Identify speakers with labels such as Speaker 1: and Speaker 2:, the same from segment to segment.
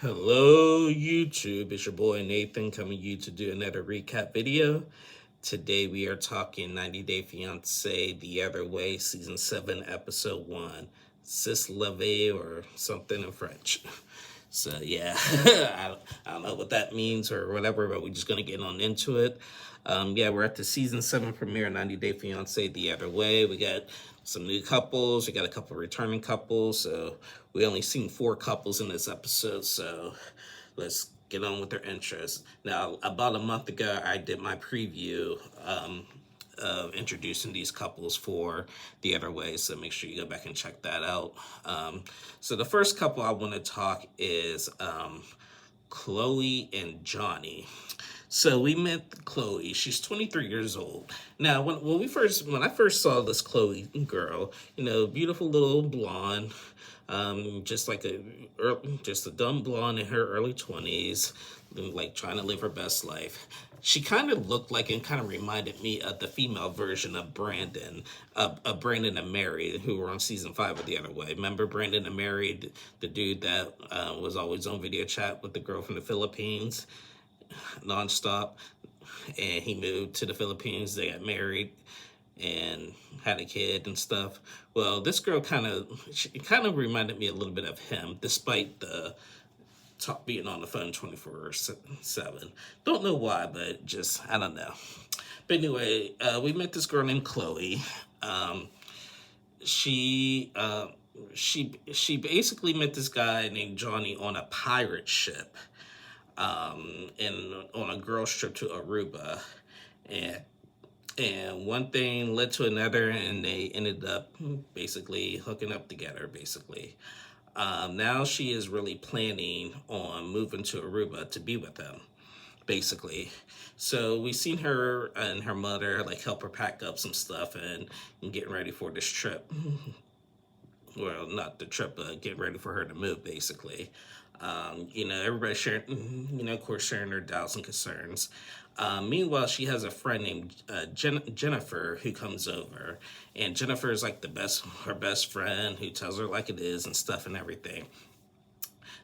Speaker 1: Hello YouTube, it's your boy Nathan coming to you to do another recap video. Today we are talking 90 Day Fiancé The Other Way, Season 7, Episode 1. C'est la vie or something in French. So yeah, I don't know what that means or whatever, but we're just going to get on into it. Yeah, we're at the Season 7 premiere, 90 Day Fiancé The Other Way. We got some new couples. We got a couple returning couples. So we only seen 4 couples in this episode. So let's get on with their interests. Now, about a month ago, I did my preview of introducing these couples for The Other Way. So make sure you go back and check that out. So the first couple I want to talk is Chloe and Johnny. So we met Chloe. She's 23 years old. Now, when I first saw this Chloe girl, beautiful little blonde, just like just a dumb blonde in her early 20s, like trying to live her best life. She kind of looked like and kind of reminded me of the female version of Brandon, of Brandon and Mary, who were on season 5 of The Other Way. Remember Brandon and Mary, the dude that was always on video chat with the girl from the Philippines, nonstop, and he moved to the Philippines. They got married and had a kid and stuff. Well, this girl kind of reminded me a little bit of him, despite the talk being on the phone 24/7. Don't know why, but just I don't know. But anyway, we met this girl named Chloe. She basically met this guy named Johnny on a pirate ship, and on a girls trip to Aruba, and one thing led to another, and they ended up basically hooking up together. Basically, now she is really planning on moving to Aruba to be with him. Basically, so we seen her and her mother like help her pack up some stuff and getting ready for this trip. Well, not the trip, but getting ready for her to move, basically. Everybody sharing, of course, sharing their doubts and concerns. Meanwhile, she has a friend named Jennifer who comes over, and Jennifer is like her best friend who tells her like it is and stuff and everything.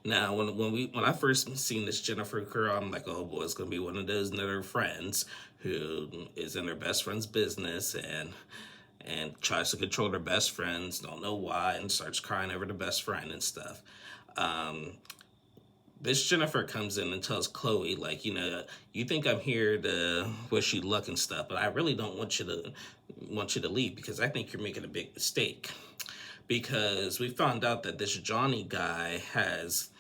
Speaker 1: Now, when I first seen this Jennifer girl, I'm like, oh boy, it's gonna be one of those other friends who is in her best friend's business and tries to control their best friends, don't know why, and starts crying over the best friend and stuff. This Jennifer comes in and tells Chloe, like, you think I'm here to wish you luck and stuff, but I really don't want you to leave because I think you're making a big mistake. Because we found out that this Johnny guy has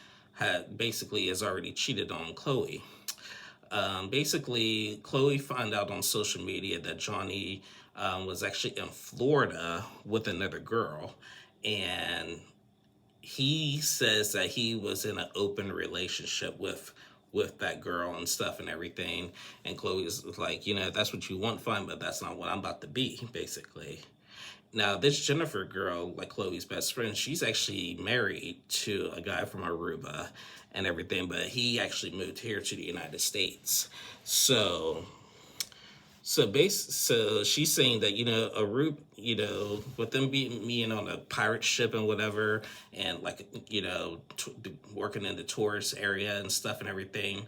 Speaker 1: already cheated on Chloe. Basically, Chloe found out on social media that Johnny was actually in Florida with another girl, and he says that he was in an open relationship with that girl and stuff and everything. And Chloe's like, that's what you want, fine, but that's not what I'm about to be, basically. Now, this Jennifer girl, like Chloe's best friend, she's actually married to a guy from Aruba and everything, but he actually moved here to the United States. So she's saying that, Aruba, with them being on a pirate ship and whatever, and like, working in the tourist area and stuff and everything,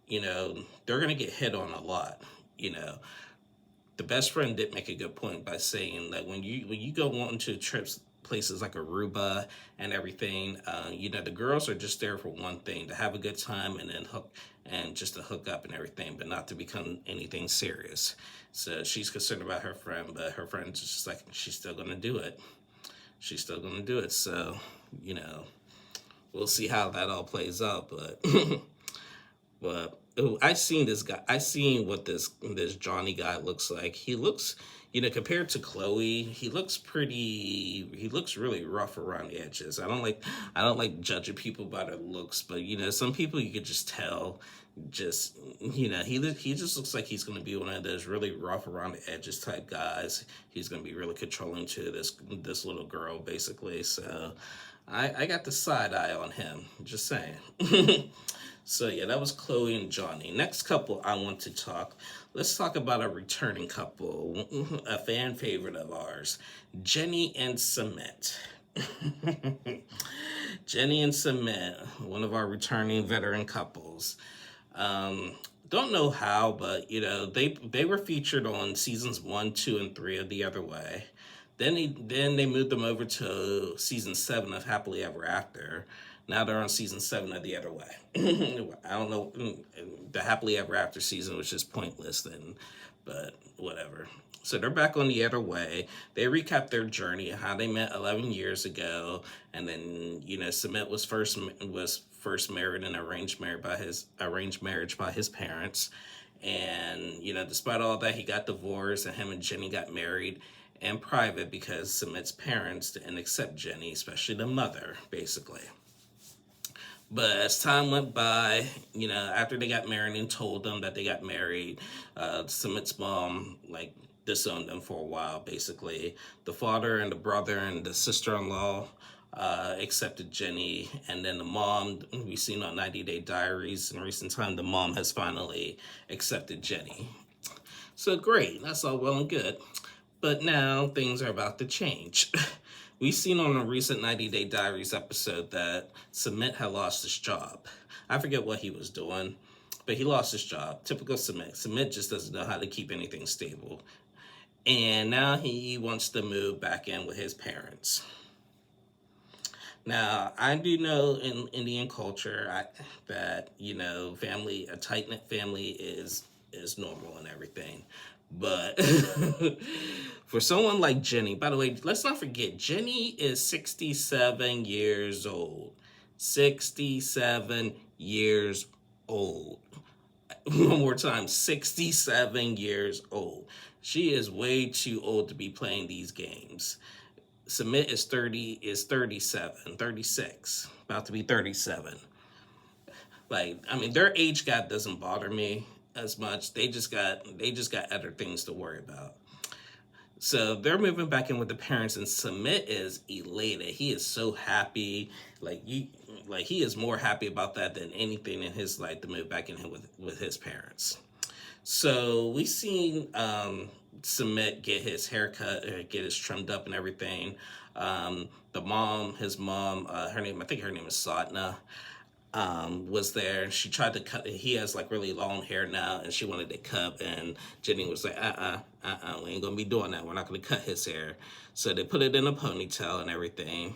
Speaker 1: they're going to get hit on a lot, The best friend did make a good point by saying that when you go on to trips, places like Aruba and everything, the girls are just there for one thing, to have a good time and just to hook up and everything, but not to become anything serious. So she's concerned about her friend, but her friend's just like, she's still going to do it. She's still going to do it. So, we'll see how that all plays out, but I seen this guy. I seen what this Johnny guy looks like. He looks, compared to Chloe, he looks really rough around the edges. I don't like judging people by their looks, but some people you could just tell. Just he just looks like he's going to be one of those really rough around the edges type guys. He's going to be really controlling to this little girl, basically. So I got the side eye on him. Just saying. So yeah, that was Chloe and Johnny. Next couple I want to talk. Let's talk about a returning couple, a fan favorite of ours, Jenny and Cement. Jenny and Submit, one of our returning veteran couples. Um, don't know how, but they were featured on seasons 1, 2, and 3 of The Other Way. Then they moved them over to season 7 of Happily Ever After. Now they're on season 7 of The Other Way. I don't know. The Happily Ever After season was just pointless then, but whatever. So they're back on The Other Way. They recap their journey, how they met 11 years ago, and then Submit was first married in arranged marriage by his parents, and despite all that, he got divorced, and him and Jenny got married in private because Submit's parents didn't accept Jenny, especially the mother, basically. But as time went by, after they got married and told them that they got married, Summit's mom, disowned them for a while, basically. The father and the brother and the sister-in-law accepted Jenny. And then the mom, we've seen on 90 Day Diaries in recent time, the mom has finally accepted Jenny. So great, that's all well and good. But now things are about to change. We've seen on a recent 90 Day Diaries episode that Submit had lost his job. I forget what he was doing, but he lost his job. Typical Submit. Submit just doesn't know how to keep anything stable. And now he wants to move back in with his parents. Now, I do know in Indian culture that, a tight-knit family is normal and everything. But for someone like Jenny, by the way, let's not forget, Jenny is 67 years old. 67 years old. One more time, 67 years old. She is way too old to be playing these games. Submit is 37, 36, about to be 37. Their age gap doesn't bother me as much. They just got other things to worry about. So they're moving back in with the parents, and Submit is elated. He is so happy. He is more happy about that than anything in his life to move back in with his parents. So we've seen Submit get his haircut, get his trimmed up and everything. His mom, I think her name is Sadhna, was there. She tried to cut. He has really long hair now, and she wanted to cut. And Jenny was like, we ain't gonna be doing that. We're not gonna cut his hair. So they put it in a ponytail and everything,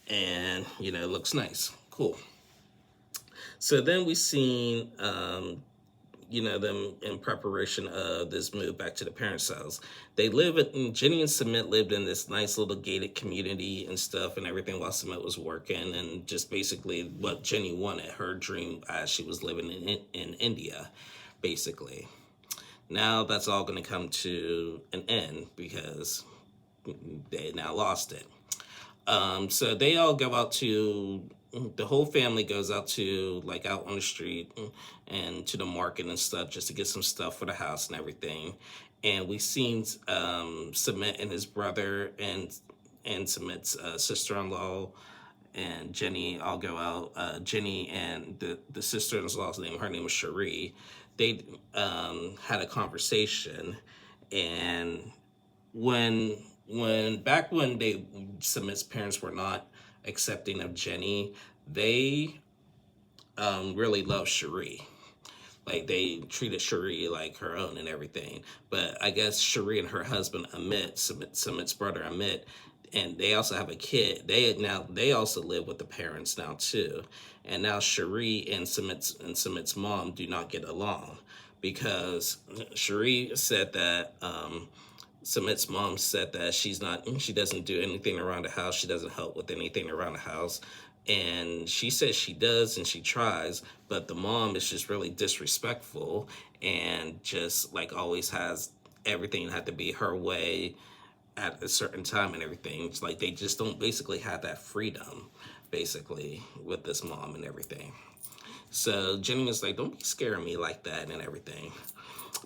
Speaker 1: and it looks nice, cool. So then we seen them in preparation of this move back to the parents' house. Jenny and Submit lived in this nice little gated community and stuff and everything while Submit was working, and just basically what Jenny wanted, her dream as she was living in India, basically. Now that's all going to come to an end because they now lost it. So they all go out to, the whole family goes out to, out on the street and to the market and stuff just to get some stuff for the house and everything. And we've seen Submit and his brother and Submit's sister-in-law and Jenny all go out. Jenny and the sister-in-law's her name was Cherie. They had a conversation, and when Submit's parents were not accepting of Jenny, they really loved Cherie. They treated Cherie like her own and everything. But I guess Cherie and her husband Amit, Submit's brother Amit, and they also have a kid. They also live with the parents now too. And now Cherie and Submit's mom do not get along because Cherie said that Submit's mom said that she doesn't do anything around the house. She doesn't help with anything around the house. And she says she does and she tries, but the mom is just really disrespectful and just always has everything had to be her way at a certain time and everything. It's they just don't basically have that freedom, basically, with this mom and everything. So Jenny was like, don't be scaring me like that and everything.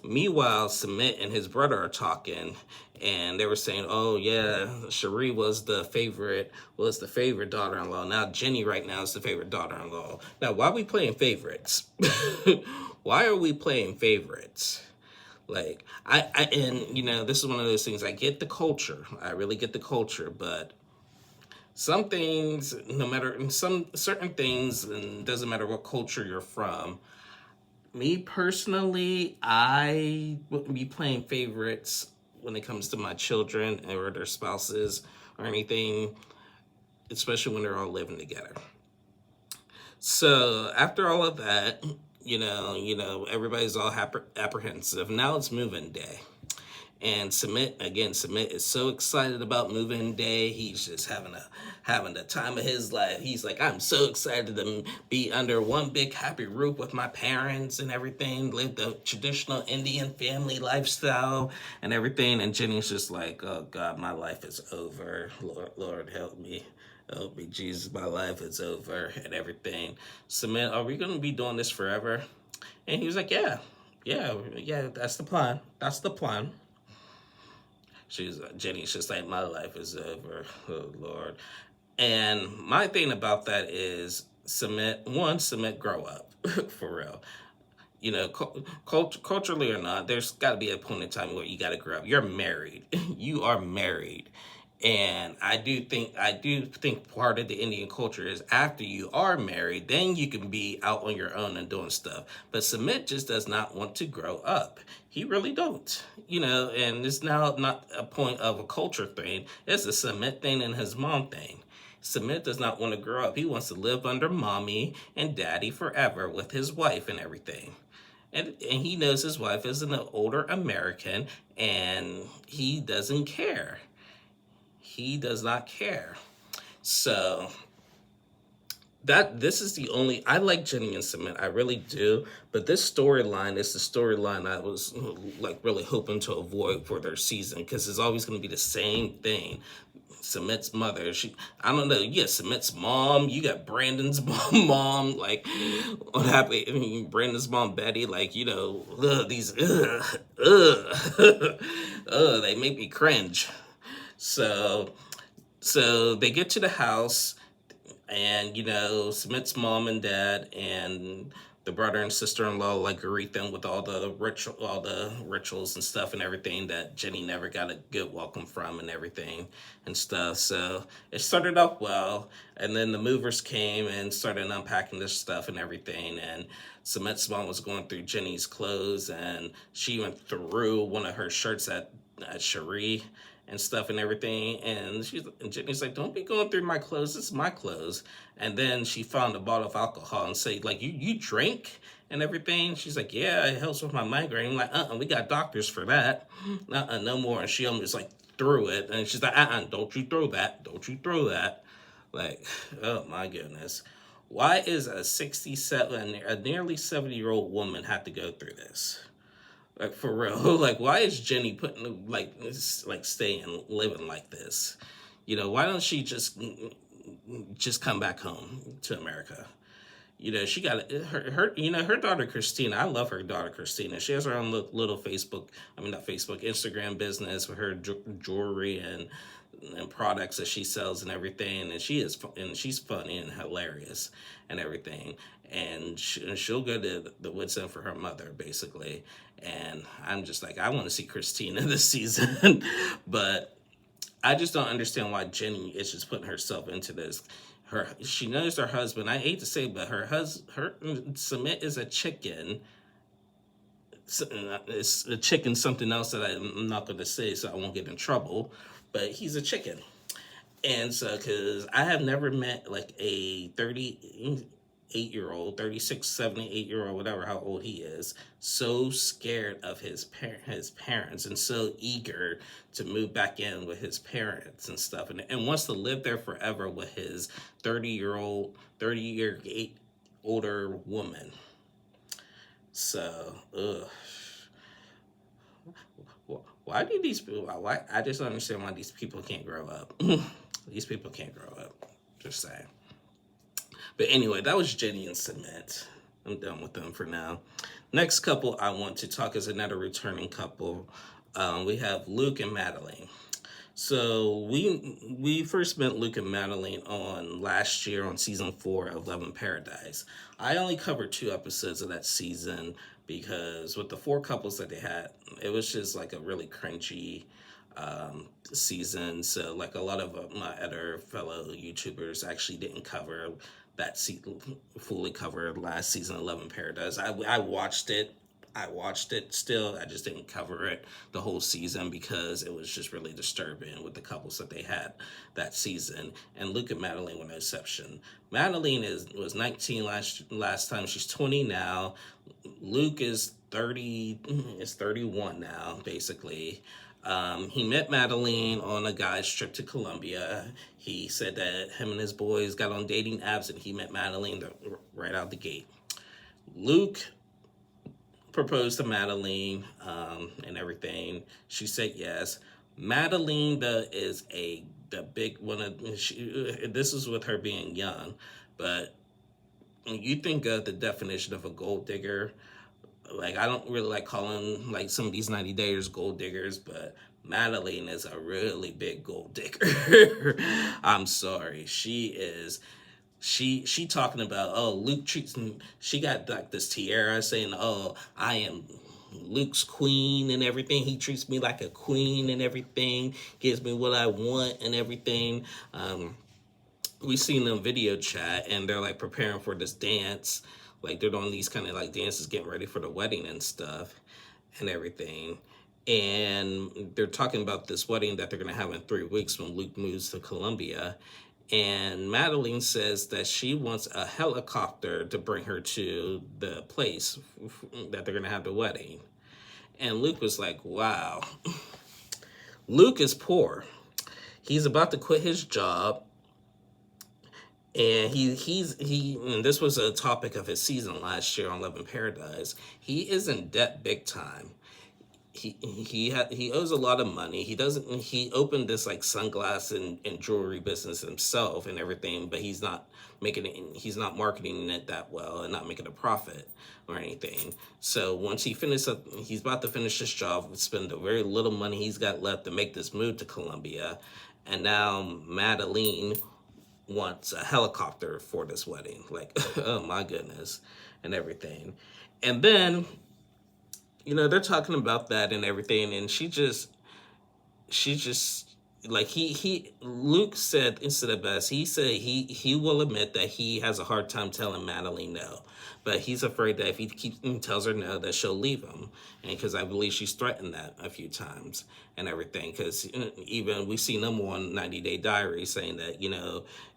Speaker 1: Meanwhile, Submit and his brother are talking, and they were saying, "Oh yeah, Cherie was the favorite daughter-in-law. Now Jenny right now is the favorite daughter-in-law. Now, why are we playing favorites? Why are we playing favorites? This is one of those things. I get the culture. I really get the culture, but Some things, no matter some certain things, and doesn't matter what culture you're from. Me personally, I wouldn't be playing favorites when it comes to my children or their spouses or anything, especially when they're all living together. So after all of that, everybody's all apprehensive. Now it's moving day. And Submit is so excited about moving day. He's just having the time of his life. He's like, I'm so excited to be under one big happy roof with my parents and everything, live the traditional Indian family lifestyle and everything. And Jenny's just like, oh God, my life is over. Lord help me. Help me, Jesus, my life is over and everything. Submit, are we gonna be doing this forever? And he was like, yeah, that's the plan. That's the plan. Jenny's just like, my life is over. Oh Lord. And my thing about that is Submit, grow up. For real. Culturally or not, there's got to be a point in time where you got to grow up. You're married. You are married. And I do think part of the Indian culture is after you are married, then you can be out on your own and doing stuff. But Submit just does not want to grow up. He really don't. And it's now not a point of a culture thing. It's a Submit thing and his mom thing. Submit does not want to grow up. He wants to live under mommy and daddy forever with his wife and everything. And he knows his wife is an older American and he doesn't care. He does not care. So this is the only I like Jenny and Submit, I really do. But this storyline is the storyline I was like really hoping to avoid for their season because it's always going to be the same thing. Submit's mother, I don't know, yeah, Submit's mom, you got Brandon's mom, like, what happened, Brandon's mom, Betty, like, these, they make me cringe. So they get to the house, and Submit's mom and dad and the brother and sister-in-law like greet them with all the rituals and stuff and everything that Jenny never got a good welcome from and everything and stuff. So it started off well, and then the movers came and started unpacking this stuff and everything, and Submit's mom was going through Jenny's clothes, and she went through one of her shirts at Cherie and stuff and everything, and Jenny's like, don't be going through my clothes, it's my clothes. And then she found a bottle of alcohol and said, like, you drink and everything? She's like, yeah, it helps with my migraine. I'm like, we got doctors for that. No more. And she almost like threw it, and she's like, don't you throw that, like, oh my goodness. Why is a nearly 70-year-old woman have to go through this? Like, for real, like, why is Jenny putting, staying, living like this? Why don't she just come back home to America? She got her daughter Christina. I love her daughter Christina. She has her own little Instagram business with her jewelry and products that she sells and everything. And she's funny and hilarious and everything. And she'll go to the woods end for her mother, basically. And I'm just like, I want to see Christina this season. But I just don't understand why Jenny is just putting herself into this. She knows her husband. I hate to say, but her Submit is a chicken. It's a chicken, something else that I'm not going to say, so I won't get in trouble. But he's a chicken. And so, because I have never met like a 38-year-old, 36, 78-year-old, whatever, how old he is, so scared of his parents and so eager to move back in with his parents and stuff, and wants to live there forever with his 30-year older woman. So, why do these people, I just don't understand why these people can't grow up. These people can't grow up, just saying. But anyway, that was Jenny and Submit. I'm done with them for now. Next couple I want to talk is another returning couple. We have Luke and Madeline. So we first met Luke and Madeline on last year on season 4 of Love in Paradise. I only covered 2 episodes of that season because with the 4 couples that they had, it was just like a really cringy season. So like a lot of my other fellow YouTubers actually didn't cover that season, fully cover last season 11 Paradise. I watched it. I watched it still. I just didn't cover it the whole season because it was just really disturbing with the couples that they had that season. And Luke and Madeline were no exception. Madeline was 19 last time. She's 20 now. Luke is 31 now, basically. He met Madeline on a guy's trip to Colombia. He said that him and his boys got on dating apps and he met Madeline right out the gate. Luke proposed to Madeline and everything. She said yes. Madeline is the big one. This is with her being young, but when you think of the definition of a gold digger, like I don't really like calling like some of these 90 dayers gold diggers, but Madeline is a really big gold digger. I'm sorry. She talking about, oh, Luke treats me, she got like this tiara saying, oh, I am Luke's queen and everything. He treats me like a queen and everything, gives me what I want and everything. We seen them video chat and they're like preparing for this dance. Like they're doing these kind of like dances, getting ready for the wedding and stuff and everything. And they're talking about this wedding that they're going to have in 3 weeks when Luke moves to Colombia. And Madeline says that she wants a helicopter to bring her to the place that they're going to have the wedding. And Luke was like, wow. Luke is poor. He's about to quit his job. And and this was a topic of his season last year on Love in Paradise. He is in debt big time. He owes a lot of money. He opened this like sunglass and jewelry business himself and everything, but he's not marketing it that well and not making a profit or anything. So once he's about to finish this job, spend the very little money he's got left to make this move to Colombia. And now Madeline wants a helicopter for this wedding. Like, oh my goodness, and everything. And then, they're talking about that and everything, and she just like Luke said instead of best, he said he will admit that he has a hard time telling Madeline no, but he's afraid that if he tells her no, that she'll leave him, and because I believe she's threatened that a few times and everything, because even we see them on 90 Day Diary saying that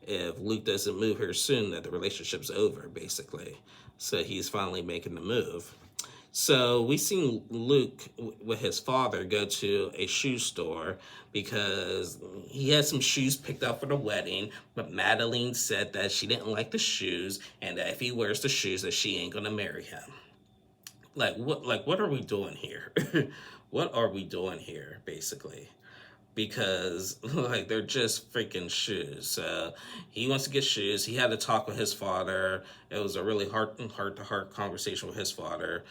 Speaker 1: if Luke doesn't move here soon, that the relationship's over basically. So he's finally making the move. So we seen Luke with his father go to a shoe store because he had some shoes picked out for the wedding, but Madeline said that she didn't like the shoes and that if he wears the shoes that she ain't gonna marry him. What are we doing here? What are we doing here, basically? Because like they're just freaking shoes. So he wants to get shoes. He had to talk with his father. It was a really heart-to-heart conversation with his father.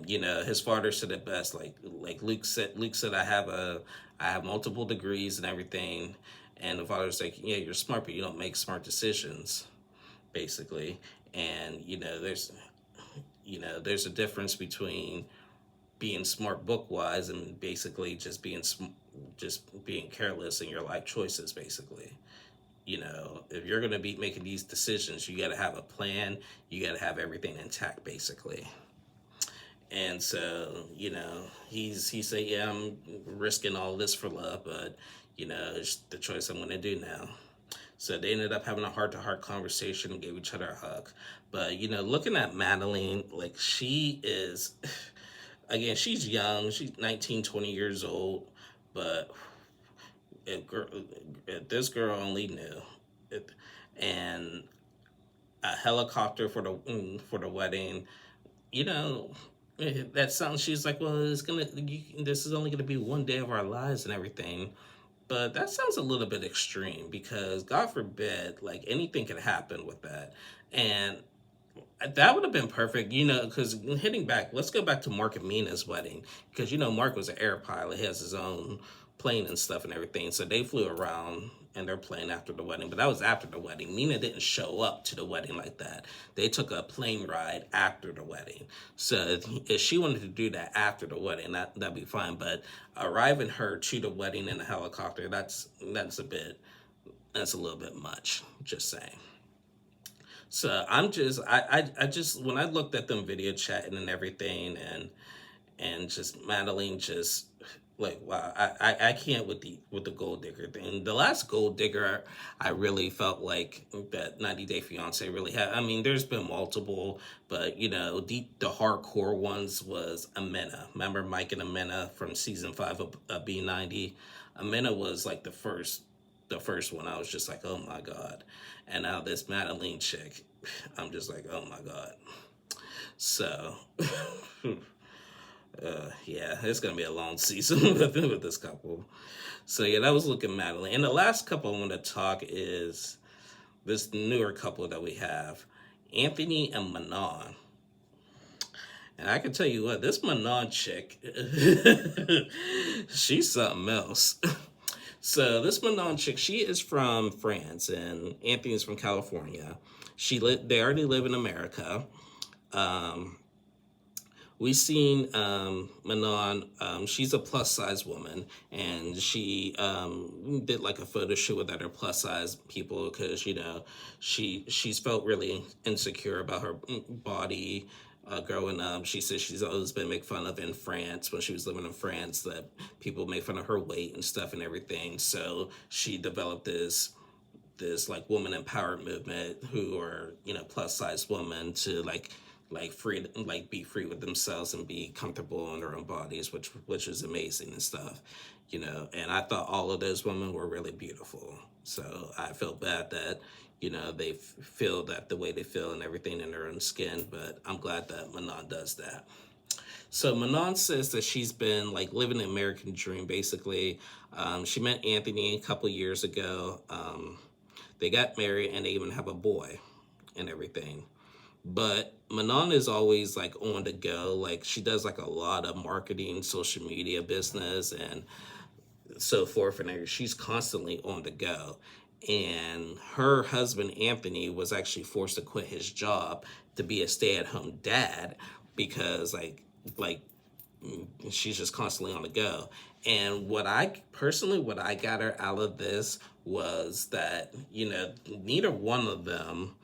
Speaker 1: His father said it best. Like Luke said, I have multiple degrees and everything. And the father's like, yeah, you're smart, but you don't make smart decisions, basically. And there's a difference between being smart book-wise and basically just being careless in your life choices, basically. If you're going to be making these decisions, you got to have a plan. You got to have everything intact, basically. And so, he said, yeah, I'm risking all this for love, but, it's the choice I'm going to do now. So they ended up having a heart-to-heart conversation and gave each other a hug. But, looking at Madeline, like she is, again, she's young. She's 19, 20 years old. But if this girl only knew. And a helicopter for the wedding, that sounds, she's like, well, this is only gonna be one day of our lives and everything. But that sounds a little bit extreme because God forbid, like anything could happen with that. And that would have been perfect, because let's go back to Mark and Mina's wedding, because, Mark was an air pilot, he has his own plane and stuff and everything. So they flew around and they're playing after the wedding. But that was after the wedding. Nina didn't show up to the wedding like that. They took a plane ride after the wedding. So if she wanted to do that after the wedding, that'd be fine. But arriving her to the wedding in a helicopter, that's a little bit much. Just saying. So I just when I looked at them video chatting and everything, and just Madeline just like, wow, I can't with the gold digger thing. The last gold digger I really felt like that 90 Day Fiance really had. I mean, there's been multiple, but the hardcore ones was Amena. Remember Mike and Amena from season 5 of B90? Amena was like the first one. I was just like, oh my god. And now this Madeline chick, I'm just like, oh my god. So yeah, it's gonna be a long season with this couple. So yeah, that was looking Madeline. And the last couple I want to talk is this newer couple that we have, Anthony and Manon. And I can tell you what, this Manon chick, she's something else. So this Manon chick, she is from France, and Anthony's from California. They already live in America. We seen Manon. She's a plus size woman, and she did like a photo shoot with other plus size people because she's felt really insecure about her body. Growing up, she says she's always been made fun of in France when she was living in France, that people make fun of her weight and stuff and everything. So she developed this like woman empowered movement who are plus size women to free, be free with themselves and be comfortable in their own bodies, which is amazing and stuff. And I thought all of those women were really beautiful. So I felt bad that they feel that the way they feel and everything in their own skin, but I'm glad that Manon does that. So Manon says that she's been living the American dream, basically. She met Anthony a couple years ago. They got married and they even have a boy and everything. But Manon is always on the go. She does a lot of marketing, social media business, and so forth. And she's constantly on the go. And her husband, Anthony, was actually forced to quit his job to be a stay-at-home dad because she's just constantly on the go. And what I got her out of this was that, neither one of them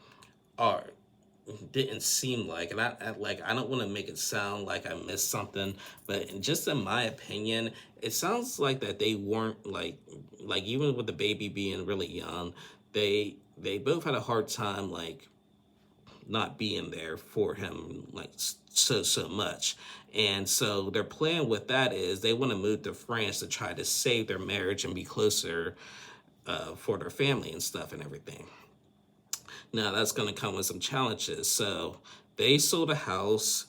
Speaker 1: didn't seem and I don't want to make it sound like I missed something, but just in my opinion, it sounds like that they weren't even with the baby being really young, they both had a hard time not being there for him so much. And so their plan with that is they want to move to France to try to save their marriage and be closer for their family and stuff and everything. Now that's going to come with some challenges. So they sold a house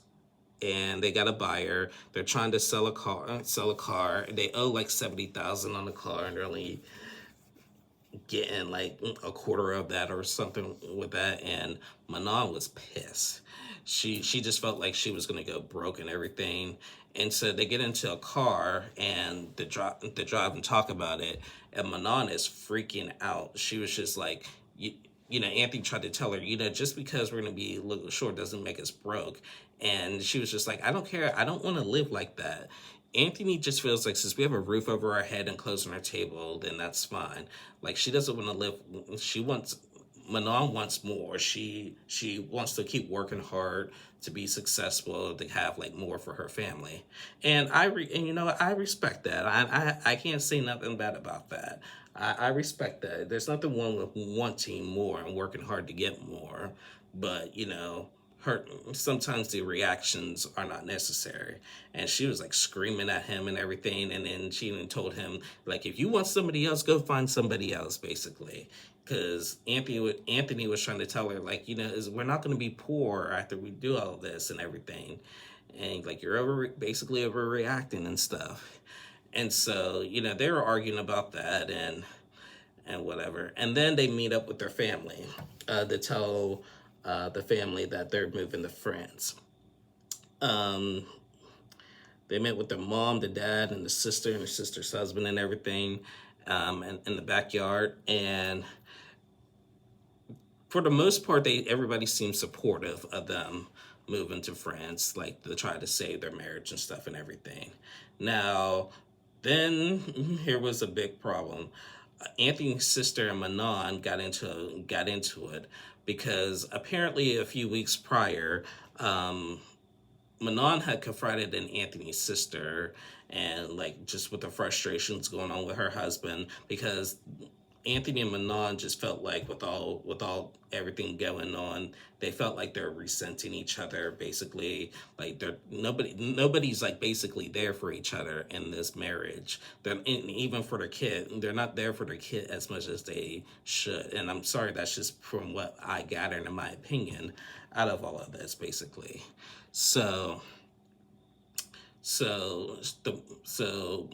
Speaker 1: and they got a buyer. They're trying to sell a car. They owe $70,000 on the car, and they're only getting a quarter of that or something with that. And Manon was pissed. She just felt like she was going to go broke and everything. And so they get into a car and they drive and talk about it. And Manon is freaking out. She was just Anthony tried to tell her, just because we're going to be a little short doesn't make us broke. And she was just like, I don't care. I don't want to live like that. Anthony just feels like since we have a roof over our head and clothes on our table, then that's fine. She doesn't want to live. Manon wants more. She wants to keep working hard to be successful, to have more for her family. And I respect that. I can't say nothing bad about that. I respect that. There's nothing wrong with wanting more and working hard to get more, but sometimes the reactions are not necessary. And she was screaming at him and everything, and then she even told him if you want somebody else, go find somebody else, basically. Because Anthony was trying to tell her we're not going to be poor after we do all this and everything, and you're basically overreacting and stuff. And so they were arguing about that and whatever. And then they meet up with their family to tell the family that they're moving to France. They met with their mom, the dad, and the sister, and the sister's husband and everything. in the backyard. And for the most part, everybody seems supportive of them moving to France, like to try to save their marriage and stuff and everything. Now, then here was a big problem. Anthony's sister and Manon got into it because apparently a few weeks prior, Manon had confronted in Anthony's sister, and like just with the frustrations going on with her husband, because Anthony and Manon just felt like with all everything going on, they felt like they're resenting each other. Basically, like nobody's like basically there for each other in this marriage. Even for their kid, they're not there for their kid as much as they should. And I'm sorry, that's just from what I gathered in my opinion out of all of this, basically. So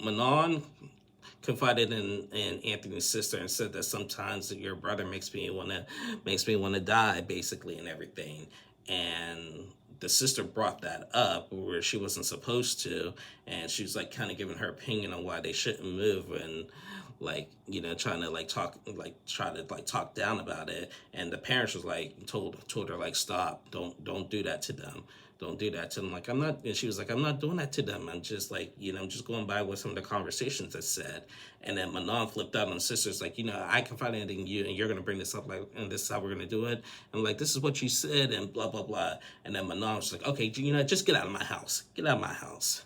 Speaker 1: Manon confided in Anthony's sister and said that sometimes your brother makes me want to die, basically, and everything. And the sister brought that up where she wasn't supposed to, and she was like kind of giving her opinion on why they shouldn't move, and like, you know, trying to talk down about it. And the parents was like told her like, stop, don't do that to them. Don't do that to them. Like, I'm not, and she was like, I'm not doing that to them. I'm just like, you know, I'm just going by what some of the conversations that said. And then Manon flipped out on the sisters, like, you know, I confided in you and you're going to bring this up, like, and this is how we're going to do it. And like, this is what you said and blah, blah, blah. And then Manon was like, okay, you know, just get out of my house. Get out of my house.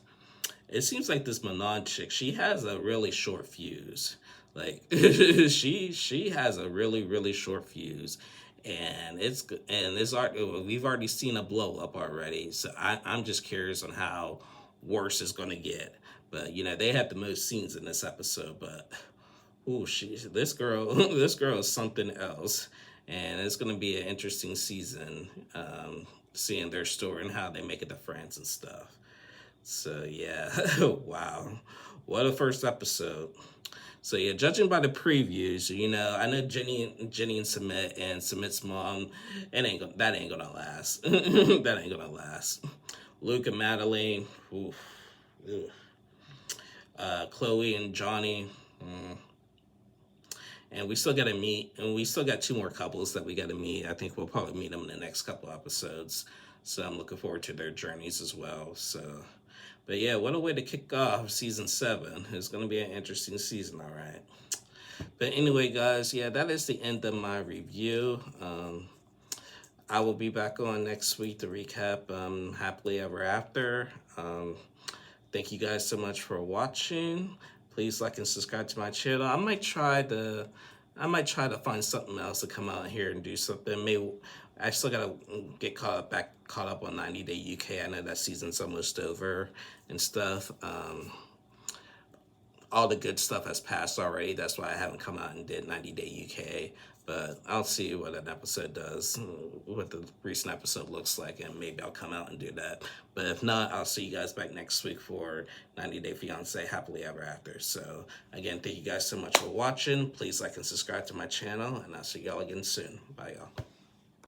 Speaker 1: It seems like this Manon chick, she has a really short fuse. Like, she has a really, really short fuse. And we've already seen a blow up already. So I'm just curious on how worse it's going to get. But, you know, they had the most scenes in this episode. But, this girl is something else. And it's going to be an interesting season, seeing their story and how they make it to France and stuff. So, yeah. Wow. What a first episode. So yeah, judging by the previews, you know, I know Jenny and Submit's mom, that ain't gonna last. That ain't gonna last. Luke and Madeline, Chloe and Johnny, and we still got two more couples that we gotta meet. I think we'll probably meet them in the next couple episodes. So I'm looking forward to their journeys as well. So. But yeah, what a way to kick off season 7. It's going to be an interesting season, all right. But anyway, guys, yeah, that is the end of my review. I will be back on next week to recap Happily Ever After. Thank you guys so much for watching. Please like and subscribe to my channel. I might try to find something else to come out here and do something. I still gotta get caught up on 90 Day UK. I know that season's almost over and stuff. All the good stuff has passed already. That's why I haven't come out and did 90 Day UK. But I'll see what an episode does, what the recent episode looks like, and maybe I'll come out and do that. But if not, I'll see you guys back next week for 90 Day Fiancé Happily Ever After. So again, thank you guys so much for watching. Please like and subscribe to my channel, and I'll see y'all again soon. Bye, y'all.